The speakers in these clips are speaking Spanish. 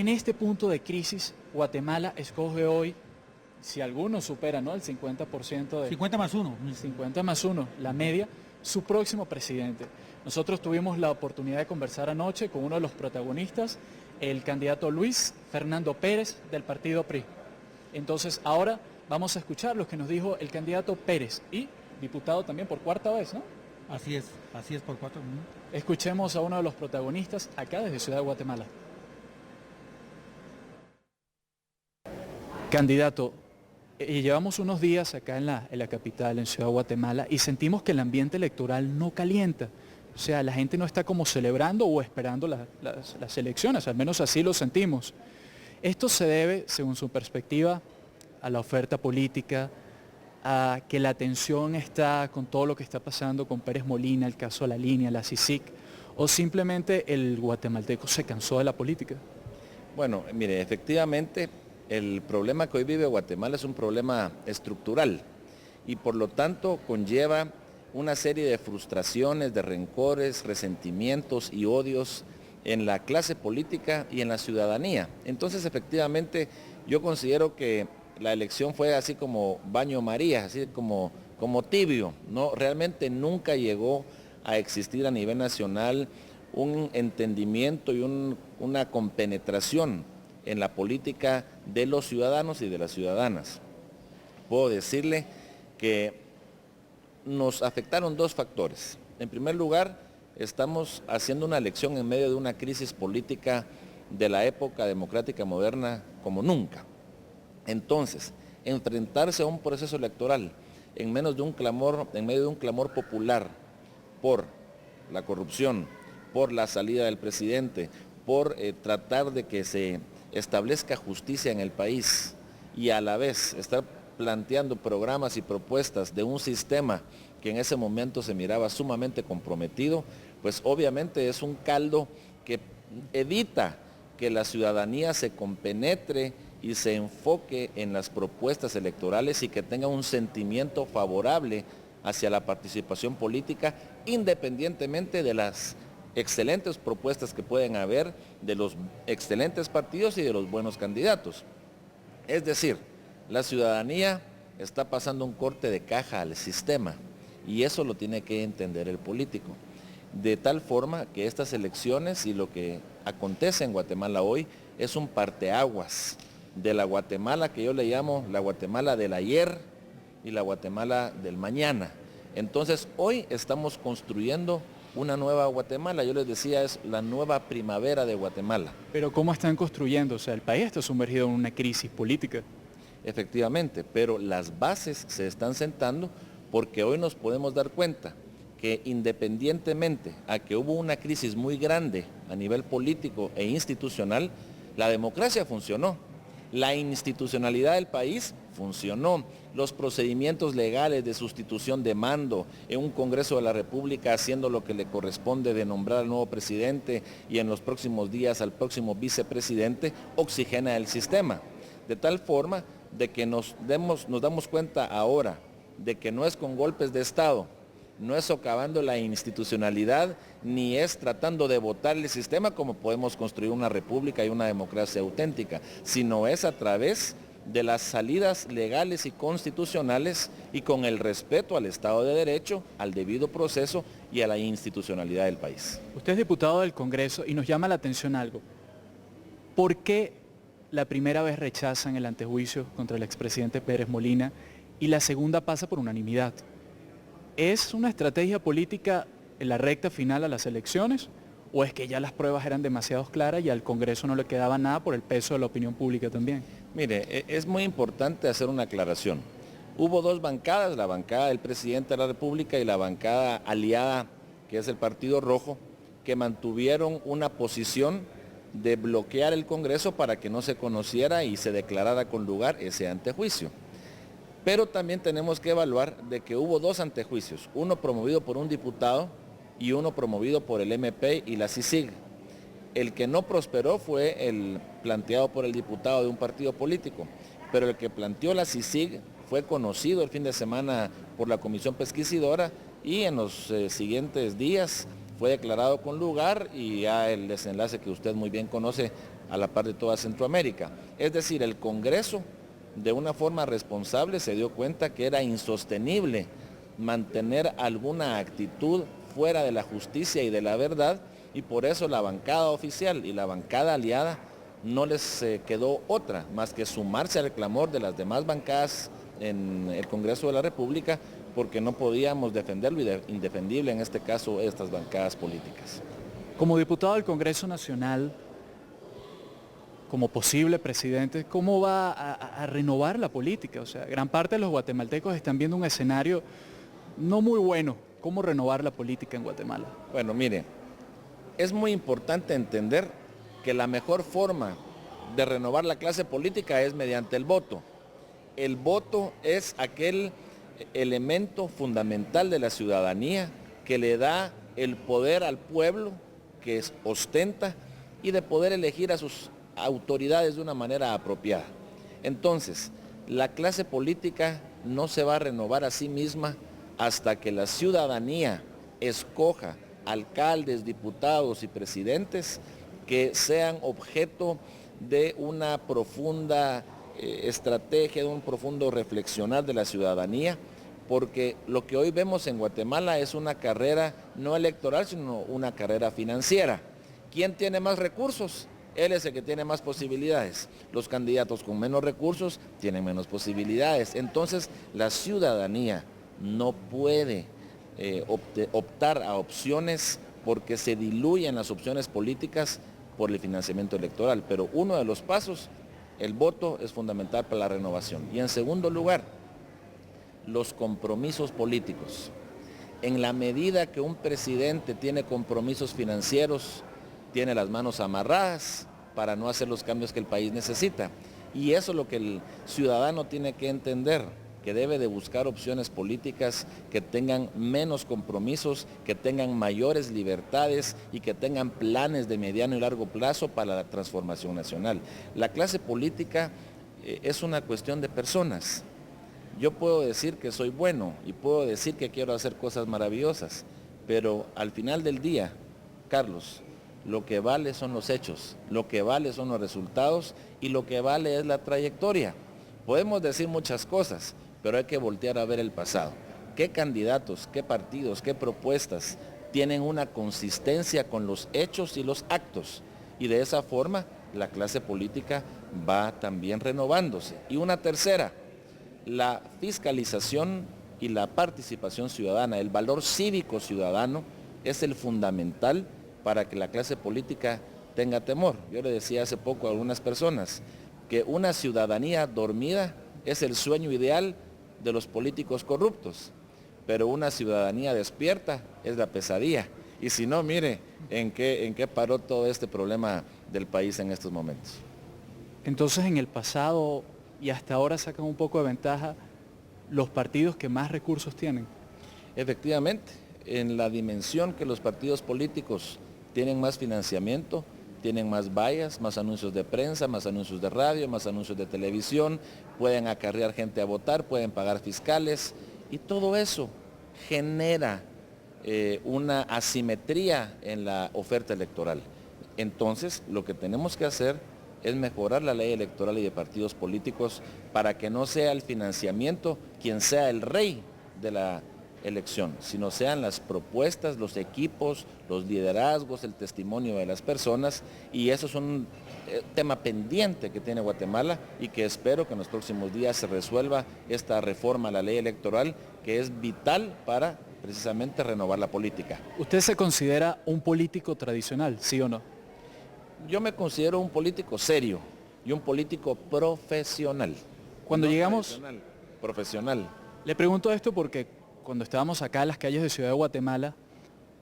En este punto de crisis, Guatemala escoge hoy, si alguno supera, ¿no?, el 50% de 50 más 1. 50 más 1, la media, su próximo presidente. Nosotros tuvimos la oportunidad de conversar anoche con uno de los protagonistas, el candidato Luis Fernando Pérez del partido PRI. Entonces ahora vamos a escuchar lo que nos dijo el candidato Pérez y diputado también por cuarta vez, ¿no? Así es por 4. Escuchemos a uno de los protagonistas acá desde Ciudad de Guatemala. Candidato, llevamos unos días acá en la capital, en Ciudad de Guatemala, y sentimos que el ambiente electoral no calienta. O sea, la gente no está como celebrando o esperando las elecciones, al menos así lo sentimos. Esto se debe, según su perspectiva, a la oferta política, a que la tensión está con todo lo que está pasando con Pérez Molina, el caso de la línea, la CICIG, o simplemente el guatemalteco se cansó de la política. Bueno, mire, efectivamente el problema que hoy vive Guatemala es un problema estructural y por lo tanto conlleva una serie de frustraciones, de rencores, resentimientos y odios en la clase política y en la ciudadanía. Entonces, efectivamente, yo considero que la elección fue así como baño María, así como tibio, ¿no? Realmente nunca llegó a existir a nivel nacional un entendimiento y una compenetración en la política de los ciudadanos y de las ciudadanas. Puedo decirle que nos afectaron dos factores. En primer lugar, estamos haciendo una elección en medio de una crisis política de la época democrática moderna como nunca. Entonces, enfrentarse a un proceso electoral en medio de un clamor popular por la corrupción, por la salida del presidente, por tratar de que se establezca justicia en el país y a la vez estar planteando programas y propuestas de un sistema que en ese momento se miraba sumamente comprometido, pues obviamente es un caldo que evita que la ciudadanía se compenetre y se enfoque en las propuestas electorales y que tenga un sentimiento favorable hacia la participación política, independientemente de las excelentes propuestas que pueden haber, de los excelentes partidos y de los buenos candidatos. Es decir, la ciudadanía está pasando un corte de caja al sistema y eso lo tiene que entender el político. De tal forma que estas elecciones y lo que acontece en Guatemala hoy es un parteaguas de la Guatemala que yo le llamo la Guatemala del ayer y la Guatemala del mañana. Entonces hoy estamos construyendo una nueva Guatemala, yo les decía, es la nueva primavera de Guatemala. Pero ¿cómo están construyendo? O sea, el país está sumergido en una crisis política. Efectivamente, pero las bases se están sentando porque hoy nos podemos dar cuenta que independientemente a que hubo una crisis muy grande a nivel político e institucional, la democracia funcionó, la institucionalidad del país funcionó, los procedimientos legales de sustitución de mando en un Congreso de la República haciendo lo que le corresponde de nombrar al nuevo presidente y en los próximos días al próximo vicepresidente, oxigena el sistema, de tal forma de que nos damos cuenta ahora de que no es con golpes de Estado, no es socavando la institucionalidad, ni es tratando de botar el sistema como podemos construir una república y una democracia auténtica, sino es a través de las salidas legales y constitucionales y con el respeto al Estado de Derecho, al debido proceso y a la institucionalidad del país. Usted es diputado del Congreso y nos llama la atención algo. ¿Por qué la primera vez rechazan el antejuicio contra el expresidente Pérez Molina y la segunda pasa por unanimidad? ¿Es una estrategia política en la recta final a las elecciones o es que ya las pruebas eran demasiado claras y al Congreso no le quedaba nada por el peso de la opinión pública también? Mire, es muy importante hacer una aclaración. Hubo dos bancadas, la bancada del presidente de la República y la bancada aliada, que es el Partido Rojo, que mantuvieron una posición de bloquear el Congreso para que no se conociera y se declarara con lugar ese antejuicio. Pero también tenemos que evaluar de que hubo dos antejuicios, uno promovido por un diputado y uno promovido por el MP y la CICIG. El que no prosperó fue el planteado por el diputado de un partido político, pero el que planteó la CICIG fue conocido el fin de semana por la Comisión Pesquisidora y en los siguientes días fue declarado con lugar y ya el desenlace que usted muy bien conoce a la par de toda Centroamérica. Es decir, el Congreso, de una forma responsable, se dio cuenta que era insostenible mantener alguna actitud fuera de la justicia y de la verdad, y por eso la bancada oficial y la bancada aliada no les quedó otra más que sumarse al clamor de las demás bancadas en el Congreso de la República, porque no podíamos defender lo indefendible, en este caso estas bancadas políticas. Como diputado del Congreso Nacional, como posible presidente, ¿cómo va a renovar la política? O sea, gran parte de los guatemaltecos están viendo un escenario no muy bueno. ¿Cómo renovar la política en Guatemala? Bueno, mire, es muy importante entender que la mejor forma de renovar la clase política es mediante el voto. El voto es aquel elemento fundamental de la ciudadanía que le da el poder al pueblo que ostenta y de poder elegir a sus autoridades de una manera apropiada. Entonces, la clase política no se va a renovar a sí misma hasta que la ciudadanía escoja alcaldes, diputados y presidentes que sean objeto de una profunda estrategia, de un profundo reflexionar de la ciudadanía, porque lo que hoy vemos en Guatemala es una carrera no electoral, sino una carrera financiera. ¿Quién tiene más recursos? Él es el que tiene más posibilidades. Los candidatos con menos recursos tienen menos posibilidades. Entonces, la ciudadanía no puede optar a opciones porque se diluyen las opciones políticas por el financiamiento electoral. Pero uno de los pasos, el voto, es fundamental para la renovación. Y en segundo lugar, los compromisos políticos. En la medida que un presidente tiene compromisos financieros, tiene las manos amarradas para no hacer los cambios que el país necesita. Y eso es lo que el ciudadano tiene que entender, que debe de buscar opciones políticas que tengan menos compromisos, que tengan mayores libertades y que tengan planes de mediano y largo plazo para la transformación nacional. La clase política es una cuestión de personas. Yo puedo decir que soy bueno y puedo decir que quiero hacer cosas maravillosas, pero al final del día, Carlos, lo que vale son los hechos, lo que vale son los resultados y lo que vale es la trayectoria. Podemos decir muchas cosas, pero hay que voltear a ver el pasado. ¿Qué candidatos, qué partidos, qué propuestas tienen una consistencia con los hechos y los actos? Y de esa forma la clase política va también renovándose. Y una tercera, la fiscalización y la participación ciudadana, el valor cívico ciudadano es el fundamental para que la clase política tenga temor. Yo le decía hace poco a algunas personas que una ciudadanía dormida es el sueño ideal de los políticos corruptos, pero una ciudadanía despierta es la pesadilla. Y si no, mire en qué paró todo este problema del país en estos momentos. Entonces, en el pasado y hasta ahora sacan un poco de ventaja los partidos que más recursos tienen. Efectivamente, en la dimensión que los partidos políticos tienen más financiamiento, tienen más vallas, más anuncios de prensa, más anuncios de radio, más anuncios de televisión, pueden acarrear gente a votar, pueden pagar fiscales, y todo eso genera una asimetría en la oferta electoral. Entonces, lo que tenemos que hacer es mejorar la ley electoral y de partidos políticos para que no sea el financiamiento quien sea el rey de la elección, sino sean las propuestas, los equipos, los liderazgos, el testimonio de las personas, y eso es un tema pendiente que tiene Guatemala y que espero que en los próximos días se resuelva esta reforma a la ley electoral, que es vital para precisamente renovar la política. ¿Usted se considera un político tradicional, sí o no? Yo me considero un político serio y un político profesional. Cuando llegamos, profesional. Le pregunto esto porque cuando estábamos acá en las calles de Ciudad de Guatemala,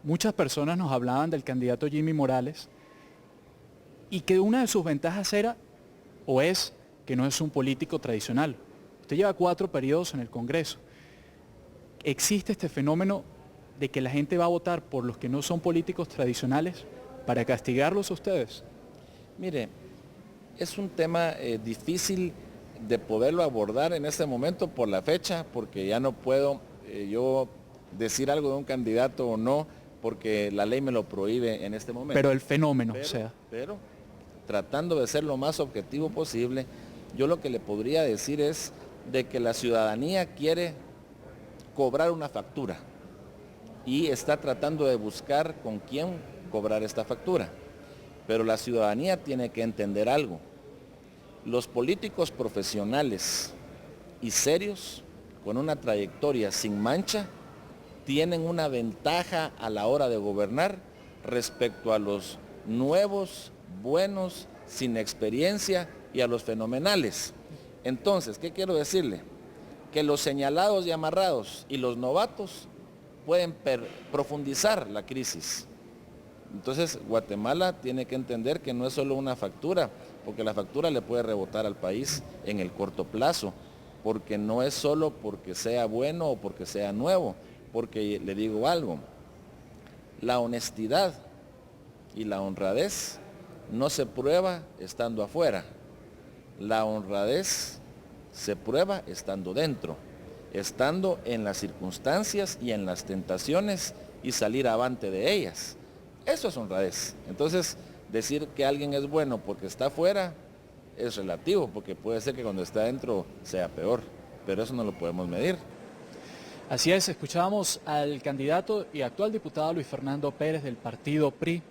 muchas personas nos hablaban del candidato Jimmy Morales y que una de sus ventajas era o es que no es un político tradicional. Usted lleva 4 periodos en el Congreso. ¿Existe este fenómeno de que la gente va a votar por los que no son políticos tradicionales para castigarlos a ustedes? Mire, es un tema difícil de poderlo abordar en este momento por la fecha, porque ya no puedo yo decir algo de un candidato o no, porque la ley me lo prohíbe en este momento. Pero el fenómeno, pero tratando de ser lo más objetivo posible, yo lo que le podría decir es de que la ciudadanía quiere cobrar una factura y está tratando de buscar con quién cobrar esta factura. Pero la ciudadanía tiene que entender algo. Los políticos profesionales y serios, con una trayectoria sin mancha, tienen una ventaja a la hora de gobernar respecto a los nuevos, buenos, sin experiencia y a los fenomenales. Entonces, ¿qué quiero decirle? Que los señalados y amarrados y los novatos pueden profundizar la crisis. Entonces, Guatemala tiene que entender que no es solo una factura, porque la factura le puede rebotar al país en el corto plazo, porque no es solo porque sea bueno o porque sea nuevo, porque le digo algo, la honestidad y la honradez no se prueba estando afuera, la honradez se prueba estando dentro, estando en las circunstancias y en las tentaciones y salir avante de ellas. Eso es honradez. Entonces, decir que alguien es bueno porque está afuera es relativo, porque puede ser que cuando está adentro sea peor, pero eso no lo podemos medir. Así es, escuchábamos al candidato y actual diputado Luis Fernando Pérez del partido PRI.